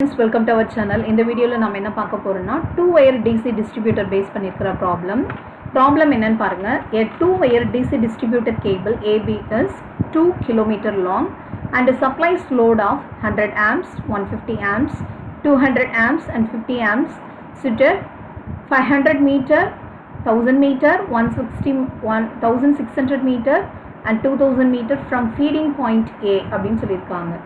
Welcome to our channel. In the video la nama enna paaka porona two wire DC distributor base பண்ணிருக்கிற problem என்னன்னு பாருங்க. A two wire DC distributed cable AB is 2 km long and supplies load of 100 amps, 150 amps, 200 amps and 50 amps suited 500 meter, 1000 meter, 1600 meter and 2000 meter from feeding point A அப்படினு சொல்லிருக்காங்க.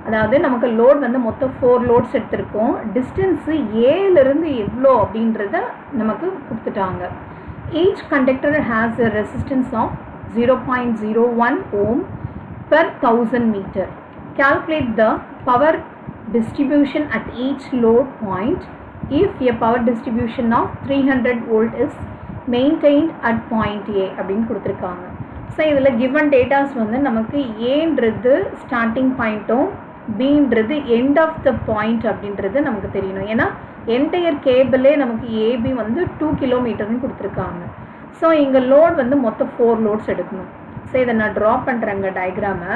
அதாவது நமக்கு load வந்து மொத்தம் 4 loads எடுத்திருக்கோம். Distance ஏல இருந்து எவ்வளோ அப்படின்றத நமக்கு கொடுத்துட்டாங்க. Each conductor has a resistance of 0.01 ohm per 1000 meter. Calculate the power distribution at each load point if a power distribution of 300 volt is maintained at point A அப்படின்னு கொடுத்துருக்காங்க. ஸோ இதில் கிவன் டேட்டாஸ் வந்து நமக்கு ஏன்றது starting பாயிண்ட்டும் பீன்றது end of the point அப்படின்றது நமக்கு தெரியணும். ஏன்னா என்டையர் கேபிளே நமக்கு ஏபி வந்து 2 கிலோமீட்டர்னு கொடுத்துருக்காங்க. ஸோ இங்கே லோட் வந்து மொத்தம் 4 லோட்ஸ் எடுக்கணும். ஸோ இதை நான் ட்ரா பண்ணுறேங்க டயக்ராமை.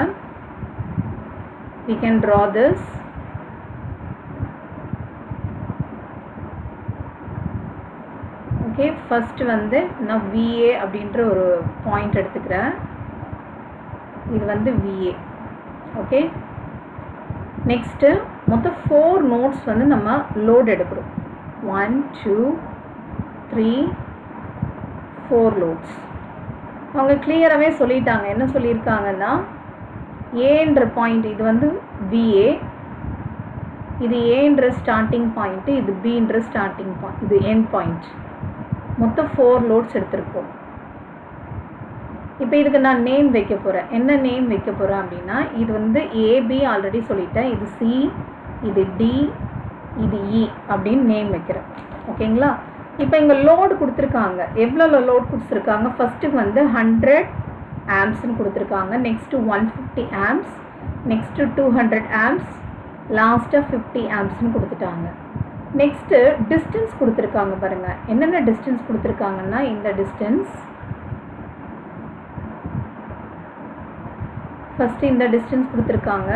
we can draw this. Okay, first வந்து நான் விஏ அப்படின்ற ஒரு பாயிண்ட் எடுத்துக்கிறேன். இது வந்து விஏ. ஓகே, நெக்ஸ்ட்டு மொத்தம் 4 நோட்ஸ் வந்து நம்ம லோட் எடுக்கிறோம். 1 2 3 4 லோட்ஸ். அவங்க கிளியராகவே சொல்லிட்டாங்க. என்ன சொல்லியிருக்காங்கன்னா ஏன்ற பாயிண்ட் இது வந்து விஏ, இது ஏன்ற ஸ்டார்டிங் பாயிண்ட்டு, இது பின்ற ஸ்டார்டிங் பாயிண்ட், இது எண்ட் பாயிண்ட். மொத்தம் 4 லோட்ஸ் எடுத்திருக்கோம். இப்போ இதுக்கு நான் நேம் வைக்க போகிறேன். என்ன நேம் வைக்க போகிறேன் அப்படின்னா, இது வந்து ஏபி ஆல்ரெடி சொல்லிட்டேன், இது சி, இது டி, இது இ அப்படின்னு நேம் வைக்கிறேன். ஓகேங்களா? இப்போ இங்கே லோடு கொடுத்துருக்காங்க. எவ்வளோ லோட் கொடுத்துருக்காங்க? ஃபஸ்ட்டுக்கு வந்து 100 ஆம்ப்ஸ்ன்னு கொடுத்துருக்காங்க. நெக்ஸ்ட்டு 150 ஆம்ப்ஸ், நெக்ஸ்ட்டு 200 ஆம்ப்ஸ், லாஸ்ட்டாக 50 ஆம்ப்ஸ்ன்னு கொடுத்துட்டாங்க. நெக்ஸ்ட்டு டிஸ்டன்ஸ் கொடுத்துருக்காங்க பாருங்கள். என்னென்ன டிஸ்டன்ஸ் கொடுத்துருக்காங்கன்னா, இந்த டிஸ்டன்ஸ் ஃபஸ்ட்டு இந்த டிஸ்டன்ஸ் கொடுத்துருக்காங்க.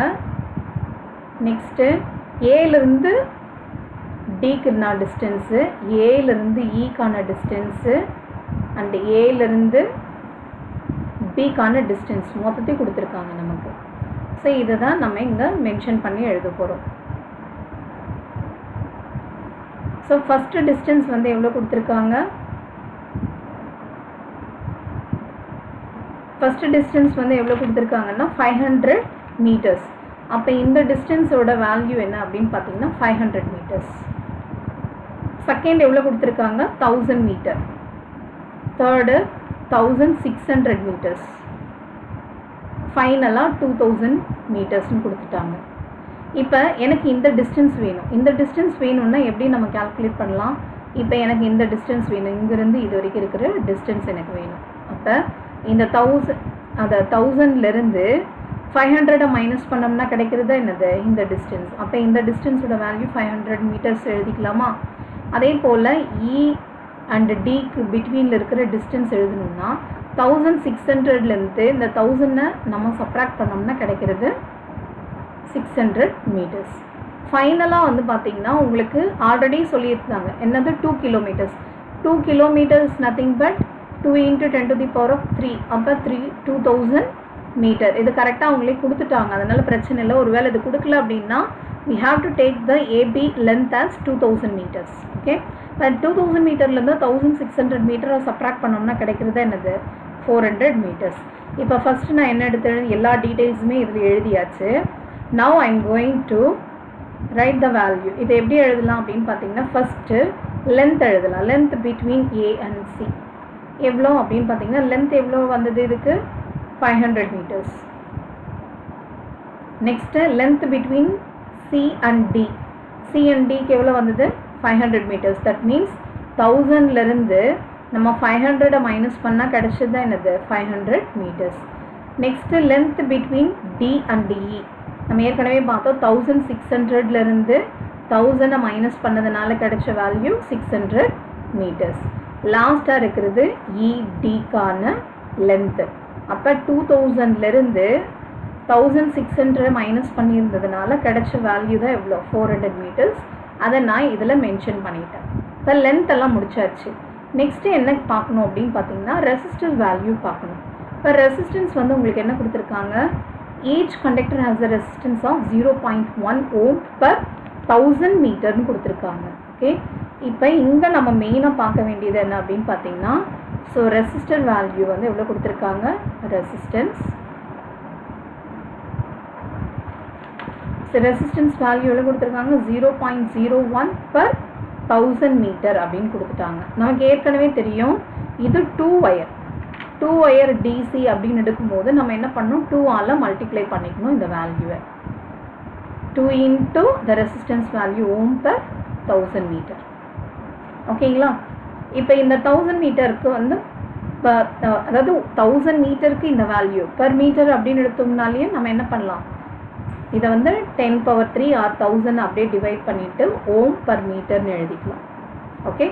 நெக்ஸ்ட்டு ஏலேருந்து டிக்குன்னா டிஸ்டன்ஸு, ஏலேருந்து ஈக்கான டிஸ்டன்ஸு அண்டு ஏலேருந்து பிக்கான டிஸ்டன்ஸ் மொத்தத்தையும் கொடுத்துருக்காங்க நமக்கு. ஸோ இதை தான் நம்ம இங்கே மென்ஷன் பண்ணி எழுத போகிறோம். ஸோ ஃபஸ்ட்டு டிஸ்டன்ஸ் வந்து எவ்வளோ கொடுத்துருக்காங்க? ஃபஸ்ட்டு டிஸ்டன்ஸ் வந்து எவ்வளோ கொடுத்துருக்காங்கன்னா 500 மீட்டர்ஸ். அப்போ இந்த டிஸ்டன்ஸோட வேல்யூ என்ன அப்படின்னு பார்த்தீங்கன்னா 500 மீட்டர்ஸ். செகண்ட் எவ்வளோ கொடுத்துருக்காங்க? 1000 மீட்டர். Third 1600 metres. ஃபைனலாக 2000 மீட்டர்ஸ்னு கொடுத்துட்டாங்க. இப்போ எனக்கு இந்த டிஸ்டன்ஸ் வேணும். இந்த டிஸ்டன்ஸ் வேணும்னா எப்படி நம்ம கால்குலேட் பண்ணலாம்? இப்போ எனக்கு இந்த டிஸ்டன்ஸ் வேணும், இங்கேருந்து இது வரைக்கும் இருக்கிற டிஸ்டன்ஸ் எனக்கு வேணும். அப்போ இந்த 1000லேருந்து 500 மைனஸ் பண்ணோம்னா கிடைக்கிறதா என்னது? இந்த டிஸ்டன்ஸ். அப்போ இந்த டிஸ்டன்ஸோட வேல்யூ 500 மீட்டர்ஸ் எழுதிக்கலாமா? அதே போல் இ அண்ட் டிக்கு பிட்வீனில் இருக்கிற டிஸ்டன்ஸ் எழுதணும்னா 1600லேருந்து இந்த 1000 நம்ம சப்ராக்ட் பண்ணோம்னா கிடைக்கிறது 600 மீட்டர்ஸ். ஃபைனலாக வந்து பார்த்திங்கன்னா உங்களுக்கு ஆல்ரெடி சொல்லியிருந்தாங்க என்னது? 2 கிலோமீட்டர்ஸ். 2 கிலோமீட்டர்ஸ் நத்திங் பட் 2 × 10⁻³ அப்போ 2000 மீட்டர். இது கரெக்டாக அவங்களே கொடுத்துட்டாங்க, அதனால் பிரச்சனை இல்லை. ஒரு வேளை இது கொடுக்கல அப்படின்னா we have to take the AB length as 2000 meters. Okay, இப்போ 2000 மீட்டர்லேருந்து 1600 மீட்டரை சப்ராக்ட் பண்ணோம்னா கிடைக்கிறது என்னது? 400 மீட்டர்ஸ். இப்போ ஃபஸ்ட்டு நான் என்ன எடுத்து எல்லா டீட்டெயில்ஸுமே இதில் எழுதியாச்சு. now I am going to write the value. இதை எப்படி எழுதலாம் அப்படின்னு பார்த்தீங்கன்னா, ஃபஸ்ட்டு லென்த் எழுதலாம். Length between A and C எவ்வளோ அப்படின்னு பார்த்தீங்கன்னா, லென்த் எவ்வளோ வந்தது? இதுக்கு 500 metres. Next length between C and D. C and Dக்கு எவ்வளோ வந்தது? 500 மீட்டர்ஸ். தட் மீன்ஸ் 1000லேருந்து நம்ம 500 மைனஸ் பண்ணால் கிடச்சது என்னது? 500 metres. Next length between D and E நம்ம ஏற்கனவே பார்த்தோம். 1600லேருந்து 1000 மைனஸ் பண்ணதுனால கிடைச்ச வேல்யூ 600 மீட்டர்ஸ். லாஸ்ட்டாக இருக்கிறது EDக்கான லென்த்து. அப்போ 2000லேருந்து 1600 மைனஸ் பண்ணியிருந்ததுனால கிடைச்ச வேல்யூ தான் எவ்வளோ 400 மீட்டர்ஸ். அதை நான் இதில் மென்ஷன் பண்ணிட்டேன். இப்போ லென்த் எல்லாம் முடிச்சாச்சு. நெக்ஸ்ட்டு என்ன பார்க்கணும் அப்படின்னு பார்த்தீங்கன்னா ரெசிஸ்டர் வேல்யூ பார்க்கணும். இப்போ ரெசிஸ்டன்ஸ் வந்து உங்களுக்கு என்ன கொடுத்துருக்காங்க, each conductor has a resistance of 0.1 ohm per 1000 மீட்டர்னு கொடுத்துருக்காங்க. ஓகே, இப்போ இங்கே நம்ம மெயினாக பார்க்க வேண்டியது என்ன அப்படின்னு பார்த்தீங்கன்னா, ஸோ ரெசிஸ்டர் வேல்யூ வந்து எவ்வளோ கொடுத்துருக்காங்க, ரெசிஸ்டன்ஸ் வேல்யூ எவ்வளோ கொடுத்துருக்காங்க 0.01 per 1000 மீட்டர் அப்படின்னு கொடுத்துட்டாங்க. நமக்கு ஏற்கனவே தெரியும் இது 2 ஒயர் டிசி அப்படின்னு எடுக்கும்போது நம்ம என்ன பண்ணணும், 2ஆல் மல்டிப்ளை பண்ணிக்கணும் இந்த வேல்யூவை. 2 into the resistance value ohm per 1000 metre. ஓகேங்களா? இப்போ இந்த 1000 மீட்டருக்கு வந்து அதாவது 1000 மீட்டருக்கு இந்த வேல்யூ பெர் மீட்டர் அப்படின்னு எடுத்தோம்னாலே நம்ம என்ன பண்ணலாம், இதை வந்து 10⁻³ or 1000 அப்படியே டிவைட் பண்ணிவிட்டு ஓம் பர் மீட்டர்னு எழுதிக்கலாம். Okay,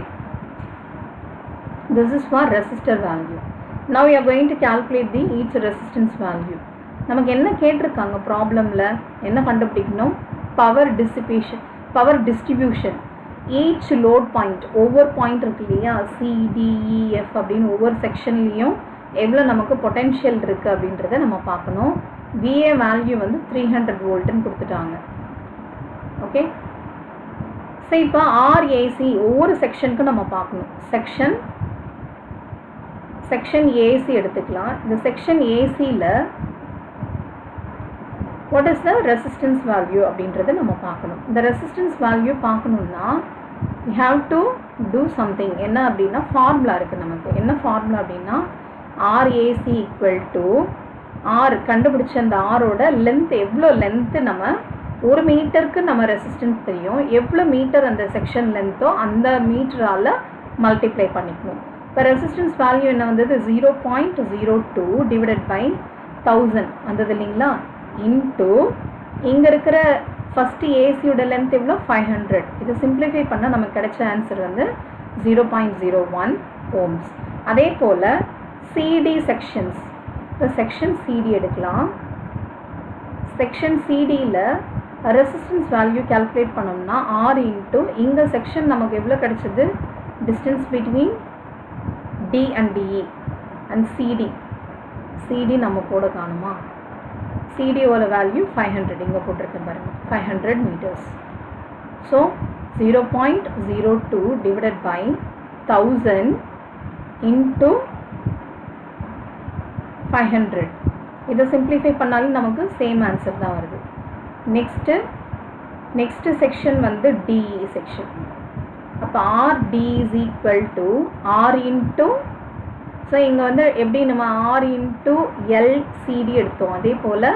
this is for resistor value. Now we are going to calculate the each resistance value. நமக்கு என்ன கேட்டிருக்காங்க ப்ராப்ளமில், என்ன கண்டுபிடிக்கணும், power distribution each load point, ஒவ்வொரு பாயிண்ட் இருக்கு இல்லையா, CDEF அப்படின்னு ஒவ்வொரு செக்ஷன்லேயும் எவ்வளோ நமக்கு பொட்டென்ஷியல் இருக்குது அப்படின்றத நம்ம பார்க்கணும். VA வேல்யூ வந்து 300 வோல்ட்டுன்னு கொடுத்துட்டாங்க. ஓகே, ஸோ இப்போ RAC ஒவ்வொரு செக்ஷனுக்கும் நம்ம பார்க்கணும். செக்ஷன் AC எடுத்துக்கலாம். இந்த செக்ஷன் ACயில் what is the resistance value அப்படின்றத நம்ம பார்க்கணும். இந்த ரெசிஸ்டன்ஸ் வேல்யூ பார்க்கணுன்னா we have to do something. என்ன அப்படின்னா ஃபார்முலா இருக்குது நமக்கு. என்ன ஃபார்முலா அப்படின்னா RAC ஈக்குவல் டு கண்டுபிடிச்ச அந்த ஆரோட லென்த், எவ்வளோ லென்த்து நம்ம 1 மீட்டருக்கு நம்ம ரெசிஸ்டன்ஸ் தெரியும், எவ்வளோ மீட்டர் அந்த செக்ஷன் லென்த்தோ அந்த மீட்டரால் மல்டிப்ளை பண்ணிக்கணும். இப்போ ரெசிஸ்டன்ஸ் வேல்யூ என்ன வந்தது 0.02 டிவைடட் பை 1000 வந்தது இல்லைங்களா, இன்ட்டு இங்கே இருக்கிற ஃபஸ்ட்டு ஏசியோட லென்த் எவ்வளோ 500. இதை சிம்பிளிஃபை பண்ணால் நமக்கு கிடைச்ச ஆன்சர் வந்து 0.01 ஓம்ஸ். அதே போல் CD செக்ஷன்ஸ், இப்போ செக்ஷன் CD எடுக்கலாம். செக்ஷன் CDயில் ரெசிஸ்டன்ஸ் வேல்யூ கால்குலேட் பண்ணோம்னா R இன்ட்டு இங்கே செக்ஷன் நமக்கு எவ்வளோ கிடைச்சது, distance between D and DE and CD நம்ம போட காணுமா, CDயோட வேல்யூ 500 இங்கே போட்டிருக்கேன் பாருங்கள், 500 metres. So 0.02 divided by 1000 into 500. இதை சிம்பிளிஃபை பண்ணாலும் நமக்கு சேம் ஆன்சர் தான் வருது. நெக்ஸ்ட்டு செக்ஷன் வந்து DE செக்ஷன். அப்போ RD is equal to R into, so இங்கே வந்து எப்படி நம்ம R இன்ட்டு LCD எடுத்தோம், அதே போல்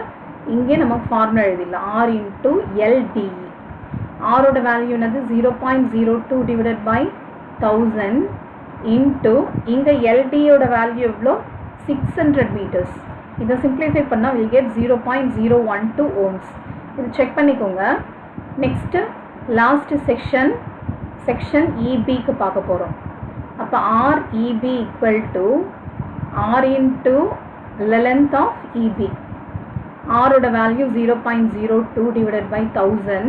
இங்கே நமக்கு ஃபார்முலா எழுதிடலாம் R இன்ட்டு LDE. ஆரோட வேல்யூ என்னது 0.02 டிவைடட் பை 1000 இன்ட்டு இங்கே LDயோட வேல்யூ எவ்வளோ 600 மீட்டர்ஸ். இதை சிம்பிளிஃபை பண்ணால் வில் கெட் 0.012 ஓம்ஸ். இது செக் பண்ணிக்கோங்க. நெக்ஸ்ட்டு லாஸ்ட் செக்ஷன் EBக்கு பார்க்க போகிறோம். அப்போ REB equal to R into length of EB. ஆரோட value 0.02 divided by 1000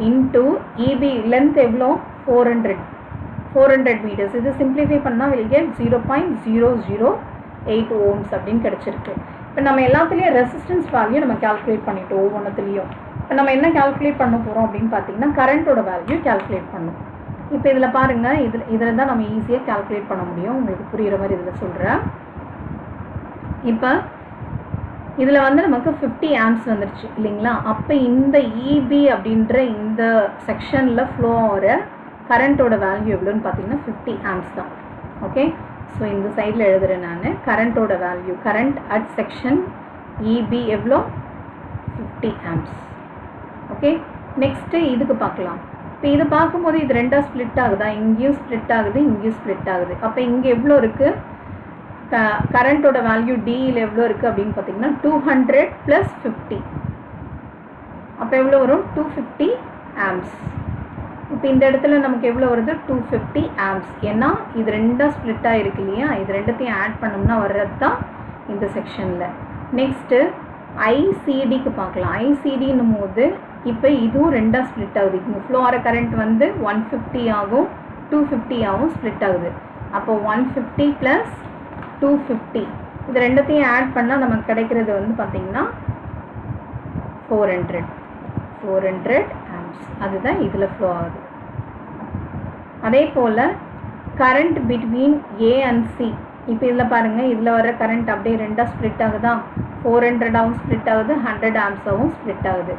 into EB length எவ்வளோ 400 மீட்டர்ஸ். இது சிம்பிளிஃபை பண்ணால் வில் கெட் 0.008 ஓம்ஸ் அப்படின்னு கிடச்சிருக்கு. இப்போ நம்ம எல்லாத்துலேயும் ரெசிஸ்டன்ஸ் வேல்யூ நம்ம கால்குலேட் பண்ணிட்டோம் ஒவ்வொன்றுத்துலேயும். இப்போ நம்ம என்ன கால்குலேட் பண்ண போகிறோம் அப்படின்னு பார்த்தீங்கன்னா கரண்ட்டோட வேல்யூ கால்குலேட் பண்ணணும். இப்போ இதில் பாருங்கள், இதில் தான் நம்ம ஈஸியாக கால்குலேட் பண்ண முடியும். உங்களுக்கு புரிகிற மாதிரி இதில் சொல்கிறேன். இப்போ இதில் வந்து நமக்கு 50 ஆம்ப்ஸ் வந்துருச்சு இல்லைங்களா. அப்போ இந்த EB அப்படின்ற இந்த செக்ஷனில் ஃப்ளோ ஆகிற கரண்ட்டோட வேல்யூ எவ்வளோன்னு பார்த்தீங்கன்னா 50 ஆம்ப்ஸ் தான். ஓகே, ஸோ இந்த சைடில் எழுதுகிறேன் நான். கரண்ட்டோட value, current at section EB எவ்வளோ 50 ஆம்ப்ஸ். ஓகே, நெக்ஸ்ட்டு இதுக்கு பார்க்கலாம். இப்போ இது பார்க்கும்போது இது ரெண்டாக ஸ்ப்ளிட் ஆகுதா, இங்கேயும் ஸ்ப்ளிட் ஆகுது, இங்கேயும் ஸ்ப்ளிட் ஆகுது. அப்போ இங்கே எவ்வளோ இருக்குது, கரண்ட்டோட வேல்யூ டியில் எவ்வளோ இருக்குது அப்படின்னு பார்த்தீங்கன்னா 200 + 50. அப்போ எவ்வளோ வரும் 250 ஆம்ப்ஸ். இப்போ இந்த இடத்துல நமக்கு எவ்வளோ வருது 250 ஆம்ப்ஸ். ஏன்னா இது ரெண்டாக ஸ்ப்ளிட் ஆகிருக்கு இல்லையா, இது ரெண்டுத்தையும் ஆட் பண்ணோம்னா வர்றது தான் இந்த செக்ஷனில். நெக்ஸ்ட்டு ஐசிடிக்கு பார்க்கலாம். ஐசிடின்னும் போது இப்போ இதுவும் ரெண்டாக ஸ்ப்ளிட் ஆகுது. இங்கே ஃப்ளோ ஆகிற கரண்ட் வந்து 150 ஆகும், 250 ஆகும் ஸ்ப்ளிட் ஆகுது. அப்போ 150 + 250 இது ரெண்டுத்தையும் ஆட் பண்ணால் நமக்கு கிடைக்கிறது வந்து பார்த்திங்கன்னா 400 ஆம்ப்ஸ். அதுதான் இதில் ஃப்ளோ ஆகுது. அதே போல் current between A and C. இப்போ இதில் பாருங்கள், இதில் வர கரண்ட் அப்படியே ரெண்டாக ஸ்ப்ளிட் ஆகுதா, 400 ஆகவும் ஸ்ப்ளிட் ஆகுது, 100 ஆம்ப்ஸாகவும் ஸ்ப்ளிட் ஆகுது.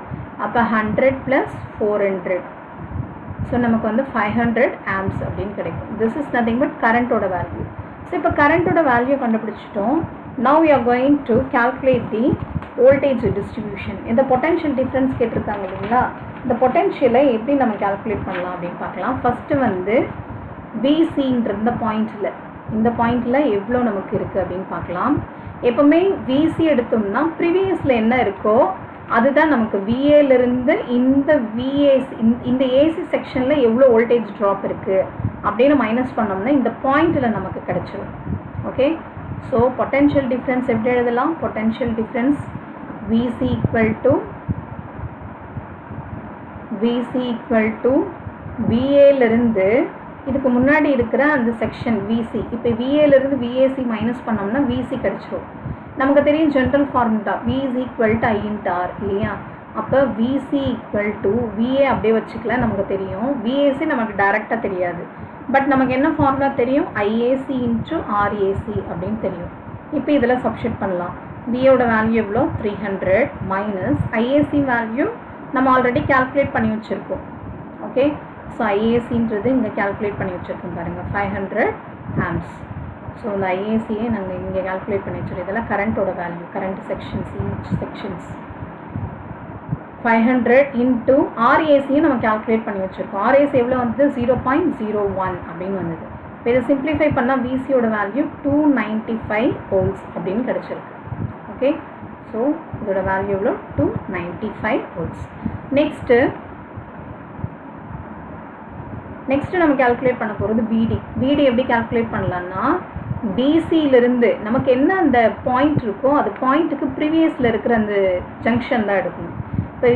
அப்போ 100 + 400, ஸோ நமக்கு வந்து 500 ஆம்ப்ஸ் அப்படின்னு கிடைக்கும். திஸ் இஸ் நத்திங் பட் கரண்ட்டோட வேல்யூ. ஸோ இப்போ கரண்ட்டோட வேல்யூ கண்டுபிடிச்சிட்டோம். Now we are going to calculate the voltage distribution. இந்த பொட்டன்ஷியல் டிஃப்ரென்ஸ் கேட்டிருக்காங்க இல்லைங்களா, இந்த பொட்டன்ஷியலை எப்படி நம்ம கால்குலேட் பண்ணலாம் அப்படின்னு பார்க்கலாம். ஃபஸ்ட்டு வந்து விசின்ற இந்த பாயிண்டில் எவ்வளோ நமக்கு இருக்குது அப்படின்னு பார்க்கலாம். எப்போவுமே விசி எடுத்தோம்னா ப்ரீவியஸில் என்ன இருக்கோ அதுதான் நமக்கு விஏலேருந்து இந்த விஏசி இந்த ஏசி செக்ஷனில் எவ்வளோ வோல்டேஜ் ட்ராப் இருக்குது அப்படின்னு மைனஸ் பண்ணோம்னா இந்த பாயிண்டில் நமக்கு கிடச்சிடும். ஓகே, ஸோ பொட்டன்ஷியல் டிஃப்ரென்ஸ் எப்படி எழுதலாம்? Potential difference VC equal to விஏலேருந்து இதுக்கு முன்னாடி இருக்கிற அந்த செக்ஷன் விசி, இப்போ விஏலேருந்து விஏசி மைனஸ் பண்ணோம்னா விசி கிடச்சிரும். நமக்கு தெரியும் general formula V is equal to I into R இல்லையா. அப்போ VC equal to VA அப்படியே வச்சுக்கல, நமக்கு தெரியும். VAC நமக்கு டைரெக்டாக தெரியாது, பட் நமக்கு என்ன ஃபார்முலா தெரியும்? IAC into RAC அப்படின்னு தெரியும். இப்போ இதில் சப்ஸ்டிட் பண்ணலாம். VAவோட வேல்யூ எவ்வளோ? 300 மைனஸ் IAC வேல்யூ நம்ம ஆல்ரெடி கால்குலேட் பண்ணி வச்சுருக்கோம். ஓகே, ஸோ IACன்றது இங்கே கால்குலேட் பண்ணி வச்சுருக்கோம் பாருங்கள், 500 ஆம்ப்ஸ். ஸோ இந்த ஐஏசியை நாங்கள் இங்கே கால்குலேட் பண்ணி வச்சுருக்கோம். இதெல்லாம் கரண்ட்டோட வேல்யூ, கரண்ட் செக்ஷன்ஸ் 500 இன்ட்டு ஆர்ஏசியும் நம்ம கால்குலேட் பண்ணி வச்சுருக்கோம். ஆர்ஏசி எவ்வளோ வந்தது? 0.01 அப்படின்னு வந்தது. இப்போ இதை சிம்ப்ளிஃபை பண்ணால் விசியோட வேல்யூ 295 volts அப்படின்னு கிடச்சிருக்கு. ஓகே, ஸோ இதோட வேல்யூ எவ்வளோ? 295 volts. நெக்ஸ்ட்டு நம்ம கால்குலேட் பண்ண போகிறது விடி எப்படி கால்குலேட் பண்ணலான்னா, பிசியிலிருந்து நமக்கு என்ன அந்த பாயிண்ட் இருக்கோ அது பாயிண்ட்டுக்கு ப்ரீவியஸில் இருக்கிற அந்த ஜங்ஷன் தான் எடுக்கணும். இப்போ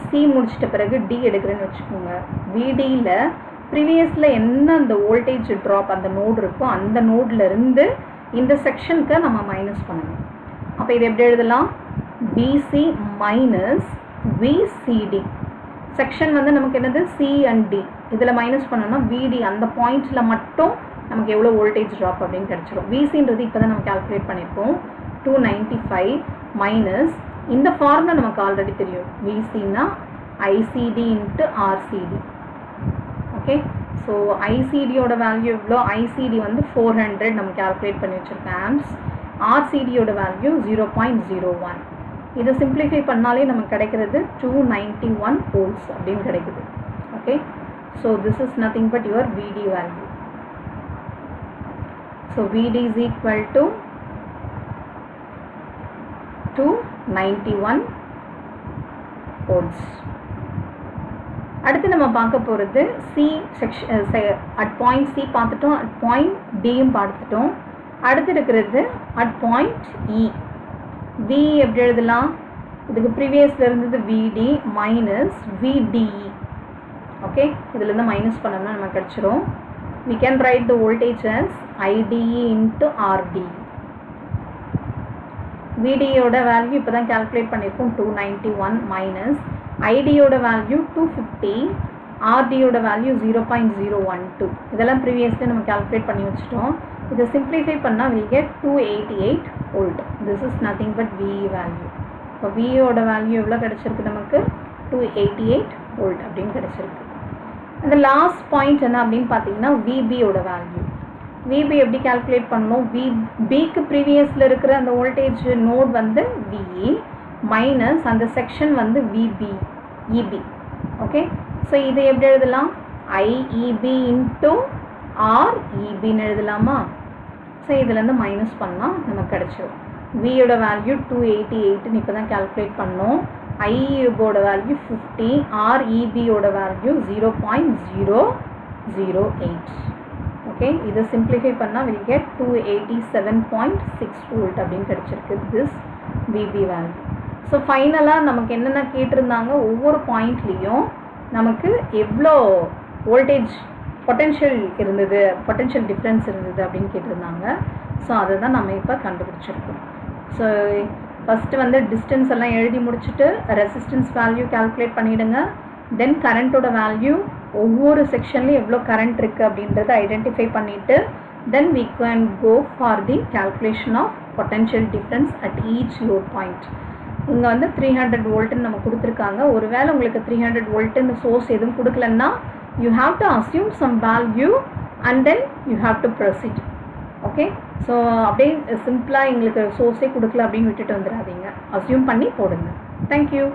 சி முடிச்சிட்ட பிறகு டி எடுக்கிறேன்னு வச்சுக்கோங்க. விடியில் ப்ரீவியஸில் என்ன அந்த வோல்டேஜ் ட்ராப் அந்த நோடு இருக்கோ அந்த நோட்லேருந்து இந்த செக்ஷனுக்கு நம்ம மைனஸ் பண்ணணும். அப்போ இது எப்படி எழுதலாம்? PC minus VCD. செக்ஷன் வந்து நமக்கு என்னது? C and D. இதில் மைனஸ் பண்ணோம்னா விடி அந்த பாயிண்ட்டில் மட்டும் நமக்கு எவ்வளோ வோல்டேஜ் ட்ராப் அப்படின்னு கிடச்சிரும். விசின்றது இப்போ தான் நம்ம கால்குலேட் பண்ணியிருக்கோம். 295 மைனஸ் இந்த ஃபார்முலா நமக்கு ஆல்ரெடி தெரியும். விசின்னா ICD into RCD. Okay, so ஐசிடியோட வேல்யூ எவ்வளோ? ஐசிடி வந்து 400 நம்ம கால்குலேட் பண்ணி வச்சுருக்கோம் ஆம்ப்ஸ். ஆர்சிடியோட வேல்யூ 0.01. இதை சிம்ப்ளிஃபை பண்ணாலே நமக்கு கிடைக்கிறது 291 volts அப்படின்னு கிடைக்குது. Okay, so this is nothing but your விடி வேல்யூ. ஸோ விடி இஸ் ஈக்குவல் டு 291 volts. அடுத்து நம்ம பார்க்க போகிறது C section. At point C பார்த்துட்டோம், அட் பாயிண்ட் டியும் பார்த்துட்டோம். அடுத்து இருக்கிறது அட் பாயிண்ட் இ. வி எப்படி எழுதலாம்? இதுக்கு ப்ரீவியஸில் இருந்தது விடி மைனஸ் விடிஇ. ஓகே, இதிலேருந்து மைனஸ் பண்ணோம்னா நமக்கு கிடச்சிரும். we can write the voltage as IDE into RDE. VDயோட வேல்யூ இப்போ தான் கால்குலேட் பண்ணியிருக்கோம், 291 மைனஸ் ஐடியோட வேல்யூ 250, ஆர்டியோட வேல்யூ 0.012. இதெல்லாம் ப்ரீவியஸ்லி நம்ம கால்குலேட் பண்ணி வச்சுட்டோம். இதை சிம்ப்ளிஃபை பண்ணால் will get 288 volt. This is nothing but VE value. இப்போ விஇயோட வேல்யூ எவ்வளோ கிடச்சிருக்கு நமக்கு? 288 volt அப்படின்னு கிடச்சிருக்கு. அந்த லாஸ்ட் பாயிண்ட் என்ன அப்படின்னு பார்த்தீங்கன்னா விபியோட வேல்யூ. விபி எப்படி கால்குலேட் பண்ணணும்? பிக்கு ப்ரீவியஸில் இருக்கிற அந்த வோல்டேஜ் நோட் வந்து விஇ மைனஸ் அந்த செக்ஷன் வந்து விபி இபி. ஓகே, ஸோ இதை எப்படி எழுதலாம்? ஐஇபி இன்ட்டு ஆர்இபின்னு எழுதலாமா? ஸோ இதுலேருந்து மைனஸ் பண்ணால் நமக்கு கிடச்சிடும். வியோட வேல்யூ 288ன்னு இப்போ தான் கால்குலேட் பண்ணோம். ஐஇபியோட வேல்யூ 50, ஆர்இபியோட வேல்யூ 0.008. ஓகே, இதை சிம்ப்ளிஃபை பண்ணால் வில் கெட் 287.6 volt அப்படின்னு கிடச்சிருக்கு. This VP value. ஸோ ஃபைனலாக நமக்கு என்னென்ன கேட்டிருந்தாங்க, ஒவ்வொரு பாயிண்ட்லேயும் நமக்கு எவ்வளோ வோல்டேஜ் பொட்டென்ஷியல் இருந்தது, பொட்டென்ஷியல் டிஃப்ரென்ஸ் இருந்தது அப்படின்னு கேட்டிருந்தாங்க. ஸோ அதை தான் நம்ம இப்போ கண்டுபிடிச்சிருக்கோம். ஸோ ஃபஸ்ட்டு வந்து டிஸ்டன்ஸ் எல்லாம் எழுதி முடிச்சுட்டு ரெசிஸ்டன்ஸ் வேல்யூ கால்குலேட் பண்ணிவிடுங்க. தென் கரண்ட்டோட வேல்யூ, ஒவ்வொரு செக்ஷன்லையும் எவ்வளோ கரண்ட் இருக்குது அப்படின்றத ஐடென்டிஃபை பண்ணிவிட்டு தென் we can go for the calculation of potential difference at each load point. இங்கே வந்து 300 வோல்ட்டுன்னு நம்ம கொடுத்துருக்காங்க. ஒருவேளை உங்களுக்கு 300 வோல்ட்டுன்னு சோர்ஸ் எதுவும் கொடுக்கலன்னா you have to assume some value and then you have to proceed. Okay, so அப்படியே சிம்பிளாக எங்களுக்கு சோர்ஸே கொடுக்கல அப்படின்னு விட்டுட்டு வந்துடாதீங்க, அஸ்யூம் பண்ணி போடுங்க. தேங்க்யூ.